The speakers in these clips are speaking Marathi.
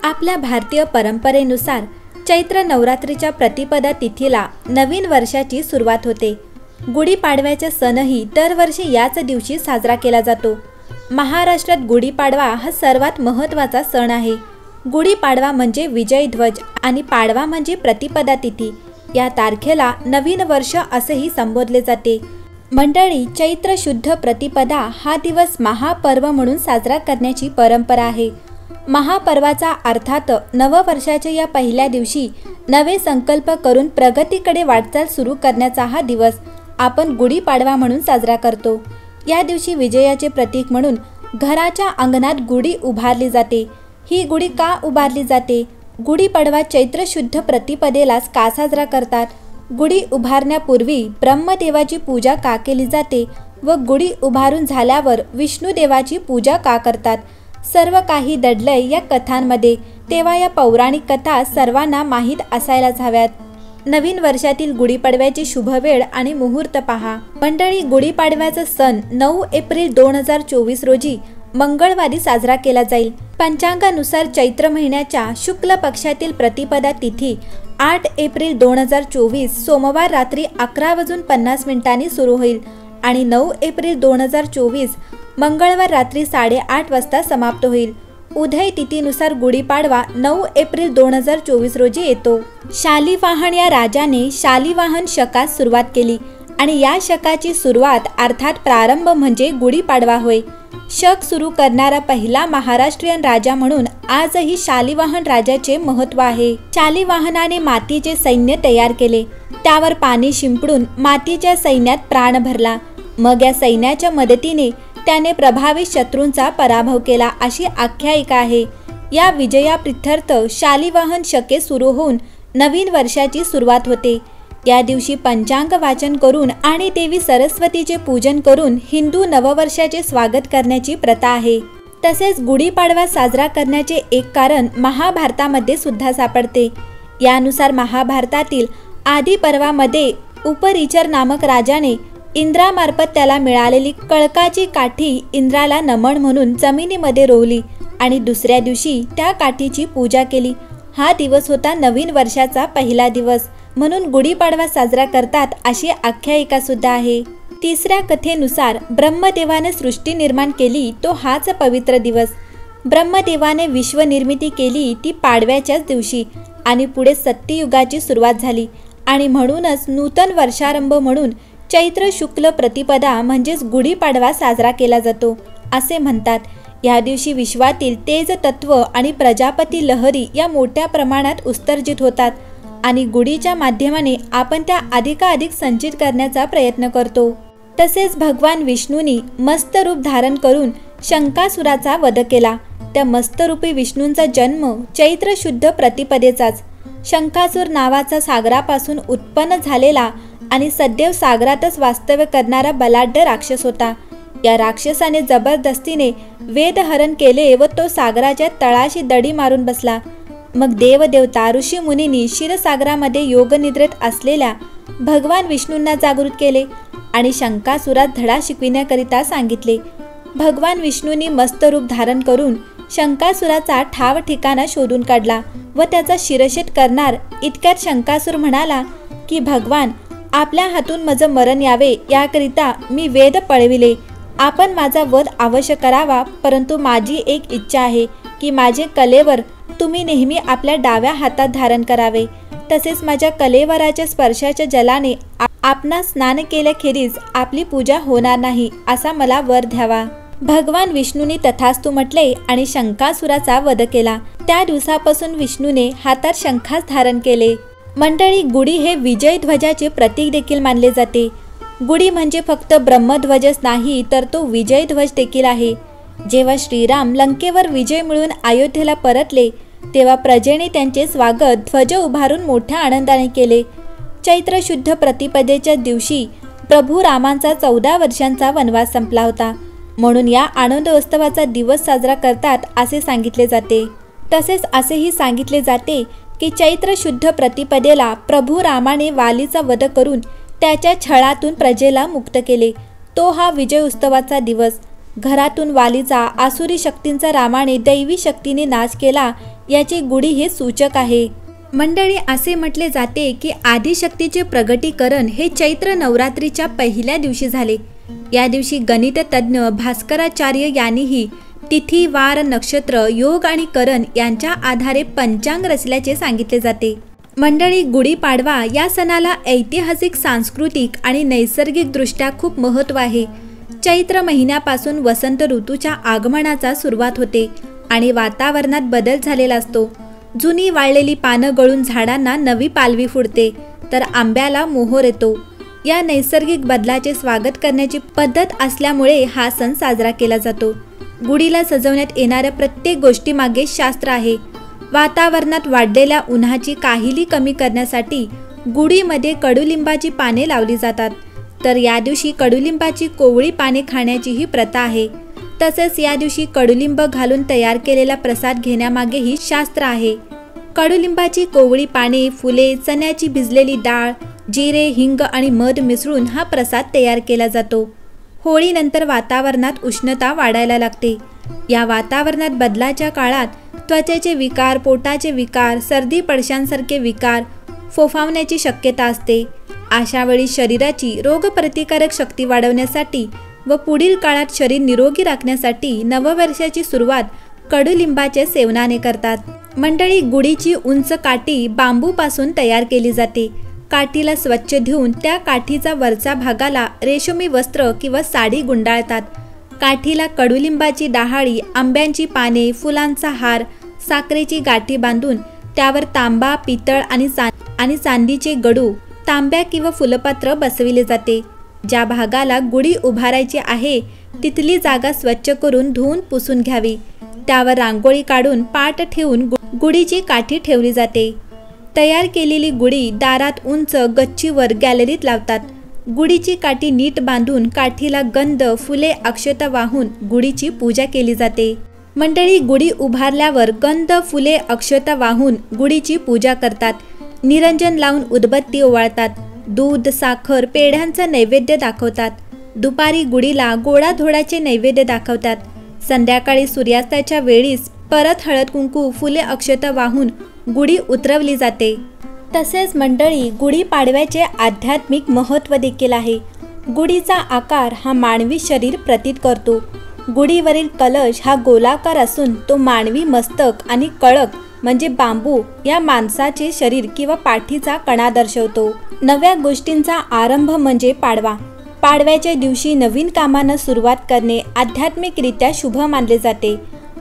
आपल्या भारतीय परंपरेनुसार चैत्र नवरात्रीच्या प्रतिपदा तिथीला नवीन वर्षाची सुरुवात होते। गुढीपाडव्याचा सणही दरवर्षी याच दिवशी साजरा केला जातो। महाराष्ट्रात गुढीपाडवा हा सर्वात महत्त्वाचा सण आहे। गुढीपाडवा म्हणजे विजय ध्वज आणि पाडवा म्हणजे प्रतिपदा तिथी। या तारखेला नवीन वर्ष असेही संबोधले जाते। मंडळी, चैत्र शुद्ध प्रतिपदा हा दिवस महापर्व म्हणून साजरा करण्याची परंपरा आहे। महापर्वाचा अर्थात नववर्षाच्या या पहिल्या दिवशी नवे संकल्प करून प्रगतीकडे वाटचाल सुरू करण्याचा हा दिवस आपण गुढीपाडवा म्हणून साजरा करतो। या दिवशी विजयाचे प्रतीक म्हणून घराच्या अंगणात गुढी उभारली जाते। ही गुढी का उभारली जाते? गुढीपाडवा चैत्र शुद्ध प्रतिपदेलाच का साजरा करतात? गुढी उभारण्यापूर्वी ब्रह्मदेवाची पूजा का केली जाते व गुढी उभारून झाल्यावर विष्णुदेवाची पूजा का करतात? सर्व काही दडलंय या कथांमध्ये। तेव्हा या पौराणिक कथा सर्वांना माहीत असायलाच हव्यात। नवीन वर्षातील गुढीपाडव्याची शुभवेळ आणि मुहूर्त पहा। मंडळी, गुढीपाडव्याचा सण 9 एप्रिल 2024 रोजी मंगळवारी साजरा केला जाईल। पंचांगानुसार चैत्र महिन्याच्या शुक्ल पक्षातील प्रतिपदा तिथी 8 एप्रिल 2024 सोमवार रात्री 11:50 सुरू होईल आणि 9 एप्रिल 2024 मंगळवार रात्री 8:30 वाजता समाप्त होईल। उदय तिथीनुसार गुढीपाडवा 9 एप्रिल 2024 रोजी येतो। शालिवाहन या राजाने शालिवाहन शकास सुरुवात केली आणि या शकाची सुरुवात अर्थात प्रारंभ म्हणजे गुढीपाडवा होय। शक सुरू करणारा पहिला महाराष्ट्रीयन राजा म्हणून आजही शालिवाहन राजाचे महत्त्व आहे। शालिवाहनाने मातीचे सैन्य तयार केले, त्यावर पाणी शिंपडून मातीच्या सैन्यात प्राण भरला। मग या सैन्याच्या मदतीने त्याने प्रभावी शत्रूंचा पराभव केला अशी आख्यायिका आहे। या विजयाप्रीत्यर्थ शालिवाहन शके सुरू होऊन नवीन वर्षाची सुरुवात होते। या दिवशी पंचांग वाचन करून आणि देवी सरस्वतीचे पूजन करून हिंदू नववर्षाचे स्वागत करण्याची प्रथा आहे। तसेच गुढीपाडवा साजरा करण्याचे एक कारण महाभारतामध्ये सुद्धा सापडते। यानुसार महाभारतातील आदी पर्वामध्ये उपरिचर नामक राजाने इंद्रामार्फत त्याला मिळालेली कळकाची काठी इंद्राला नमन म्हणून जमिनीमध्ये रोवली आणि दुसऱ्या दिवशी त्या काठीची पूजा केली। हा दिवस होता नवीन वर्षाचा पहिला दिवस, म्हणून गुढीपाडवा साजरा करतात अशी आख्यायिका सुद्धा आहे। तिसऱ्या कथेनुसार ब्रह्मदेवाने सृष्टी निर्माण केली तो हाच पवित्र दिवस। ब्रह्मदेवाने विश्वनिर्मिती केली ती पाडव्याच्याच दिवशी आणि पुढे सत्ययुगाची सुरुवात झाली आणि म्हणूनच नूतन वर्षारंभ म्हणून चैत्र शुक्ल प्रतिपदा म्हणजेच गुढीपाडवा साजरा केला जातो असे म्हणतात। या दिवशी विश्वातील तेज तत्व आणि प्रजापती लहरी या मोठ्या प्रमाणात उत्सर्जित होतात आणि गुढीच्या माध्यमाने आपण त्या अधिकाधिक संचित करण्याचा प्रयत्न करतो। तसेच भगवान विष्णूंनी मस्त रूप धारण करून शंकासुराचा वध केला। त्या मस्तरूपी विष्णूंचा जन्म चैत्र शुद्ध प्रतिपदेचाच। शंकासूर नावाचा सागरापासून उत्पन्न झालेला आणि सदैव सागरातच वास्तव्य करणारा बलाढ्य राक्षस होता। या राक्षसाने जबरदस्तीने वेदहरण केले व तो सागराच्या तळाशी दडी मारून बसला। मग देवदेवता ऋषी मुनींनी क्षीरसागरामध्ये योगनिद्रेत असलेल्या भगवान विष्णूंना जागृत केले आणि शंकासुरास धडा शिकविण्याकरिता सांगितले। भगवान विष्णूंनी मस्त रूप धारण करून शंकासुराचा ठाव ठिकाणा शोधून काढला व त्याचा शिरच्छेद करणार इतक्यात शंकासूर म्हणाला की भगवान, आपल्या हातून माझं मरण यावे याकरिता मी वेद पळविले। आपण माझा वध अवश्य करावा, परंतु माझी एक इच्छा आहे की माझे कलेवर तुम्ही नेहमी आपल्या डाव्या हातात धारण करावे। तसेच माझ्या कलेवराच्या स्पर्शाच्या जलाने आपणास स्नान केल्याखेरीज आपली पूजा होणार नाही असा मला वर द्यावा। भगवान विष्णूंनी तथास्तु म्हटले आणि शंकासुराचा वध केला। त्या दिवसापासून विष्णूने हातात शंखास धारण केले। मंडळी, गुढी हे विजय ध्वजाचे प्रतीक देखील मानले जाते। गुढी म्हणजे फक्त ब्रह्मध्वजच नाही तर तो विजय ध्वज देखील आहे। जेव्हा श्रीराम लंकेवर विजय मिळवून अयोध्येला परतले तेव्हा प्रजेने त्यांचे स्वागत ध्वज उभारून मोठ्या आनंदाने केले। चैत्र शुद्ध प्रतिपदेच्या दिवशी प्रभू रामांचा 14 वर्षांचा वनवास संपला होता, म्हणून या आनंदोत्सवाचा दिवस साजरा करतात असे सांगितले जाते। तसेच असेही सांगितले जाते की चैत्र शुद्ध प्रतिपदेला प्रभू रामाने वालीचा वध करून त्याच्या छळातून प्रजेला मुक्त केले। तो हा विजय उत्सवाचा दिवस। घरातून वालीचा आसुरी शक्तींचा रामाने दैवी शक्तीने नाश केला याची गुढी हे सूचक आहे। मंडळी, असे म्हटले जाते की आदिशक्तीचे प्रगटीकरण हे चैत्र नवरात्रीच्या पहिल्या दिवशी झाले। या दिवशी गणिततज्ञ भास्कराचार्य यांनीही तिथी, वार, नक्षत्र, योग आणि करण यांच्या आधारे पंचांग रचल्याचे सांगितले जाते। मंडळी, गुढीपाडवा या सणाला ऐतिहासिक, सांस्कृतिक आणि नैसर्गिक दृष्ट्या खूप महत्त्व आहे। चैत्र महिन्यापासून वसंत ऋतूच्या आगमनाचा सुरुवात होते आणि वातावरणात बदल झालेला असतो। जुनी वाळलेली पानं गळून झाडांना नवी पालवी फुटते, तर आंब्याला मोहोर येतो। या नैसर्गिक बदलाचे स्वागत करण्याची पद्धत असल्यामुळे हा सण साजरा केला जातो। गुढीला सजवण्यात येणाऱ्या प्रत्येक गोष्टीमागे शास्त्र आहे। वातावरणात वाढलेल्या उन्हाची काहिली कमी करण्यासाठी गुढीमध्ये कडुलिंबाची पाने लावली जातात, तर या दिवशी कडुलिंबाची कोवळी पाने खाण्याचीही प्रथा आहे। तसेच या दिवशी कडुलिंब घालून तयार केलेला प्रसाद घेण्यामागेही शास्त्र आहे। कडुलिंबाची कोवळी पाने, फुले, चण्याची भिजलेली डाळ, जिरे, हिंग आणि मध मिसळून हा प्रसाद तयार केला जातो। होळीनंतर वातावरणात उष्णता वाढायला लागते। या वातावरणात बदलाच्या काळात त्वचेचे विकार, पोटाचे विकार, सर्दी पडशांसारखे विकार फोफावण्याची शक्यता असते। अशा वेळी शरीराची रोगप्रतिकारक शक्ती वाढवण्यासाठी व पुढील काळात शरीर निरोगी राखण्यासाठी नववर्षाची सुरुवात कडुलिंबाच्या सेवनाने करतात। मंडळी, गुढीची उंच काठी बांबूपासून तयार केली जाते। काठीला स्वच्छ धुवून त्या काठीचा वरचा भागाला रेशमी वस्त्र किंवा साडी गुंडाळतात। काठीला कडुलिंबाची डहाळी, आंब्यांची पाने, फुलांचा हार, साखरेची गाठी बांधून त्यावर तांबा, पितळ आणि चांदीचे गडू, तांब्या किंवा फुलपात्र बसविले जाते। ज्या भागाला गुढी उभारायची आहे तिथली जागा स्वच्छ करून धुवून पुसून घ्यावी। त्यावर रांगोळी काढून पाट ठेवून गुढीची काठी ठेवली जाते। तयार केलेली गुढी दारात उंच गच्चीवर गॅलरीत लावतात। गुढीची काठी नीट बांधून काठीला गंध, फुले, अक्षता वाहून गुढीची पूजा केली जाते। मंडळी, गुढी उभारल्यावर गंध, फुले, अक्षता वाहून गुढीची पूजा करतात। निरंजन लावून उदबत्ती ओवाळतात। दूध, साखर, पेढ्यांचा नैवेद्य दाखवतात। दुपारी गुढीला गोडाधोडाचे नैवेद्य दाखवतात। संध्याकाळी सूर्यास्ताच्या वेळीस परत हळद कुंकू, फुले, अक्षता वाहून गुढी उतरवली जाते। तसेच मंडळी, गुढीपाडव्याचे आध्यात्मिक महत्त्व देखील आहे। गुढीचा आकार हा मानवी शरीर प्रतीत करतो। गुढीवरील कलश हा गोलाकार असून तो मानवी मस्तक आणि कळक म्हणजे बांबू या माणसाचे शरीर किंवा पाठीचा कणा दर्शवतो। नव्या गोष्टींचा आरंभ म्हणजे पाडवा। पाडव्याच्या दिवशी नवीन कामांना सुरुवात करणे आध्यात्मिकरित्या शुभ मानले जाते।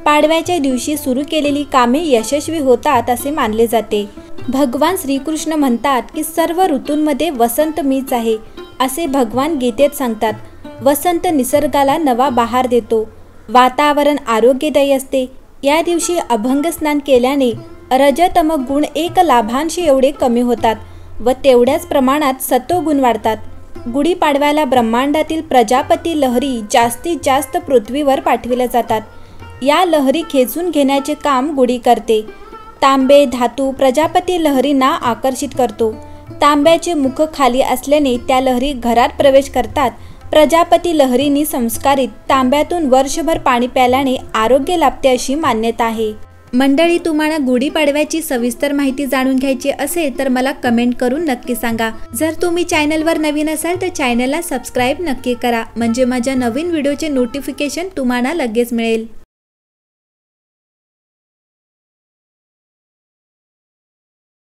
पाडव्याच्या दिवशी सुरू केलेली कामे यशस्वी होतात असे मानले जाते। भगवान श्रीकृष्ण म्हणतात की सर्व ऋतूंमध्ये वसंत मीच आहे असे भगवान गीतेत सांगतात। वसंत निसर्गाला नवा बहार देतो। वातावरण आरोग्यदायी असते। या दिवशी अभंग स्नान केल्याने रजतम गुण एक लाभांश एवढे कमी होतात व तेवढ्याच प्रमाणात सत्वगुण वाढतात। गुढीपाडव्याला ब्रह्मांडातील प्रजापती लहरी जास्तीत जास्त पृथ्वीवर पाठविल्या जातात। या लहरी खेचून घेण्याचे काम गुढी करते। तांबे धातू प्रजापती लहरींना आकर्षित करतो। तांब्याचे मुख खाली असल्याने त्या लहरी घरात प्रवेश करतात। प्रजापती लहरींनी संस्कारित तांब्यातून वर्षभर पाणी प्यायल्याने आरोग्य लाभते अशी मान्यता आहे। मंडळी, तुम्हाला गुढीपाडव्याची सविस्तर माहिती जाणून घ्यायची असेल तर मला कमेंट करून नक्की सांगा। जर तुम्ही चॅनलवर नवीन असाल तर चॅनलला सबस्क्राईब नक्की करा, म्हणजे माझ्या नवीन व्हिडिओचे नोटिफिकेशन तुम्हाला लगेच मिळेल।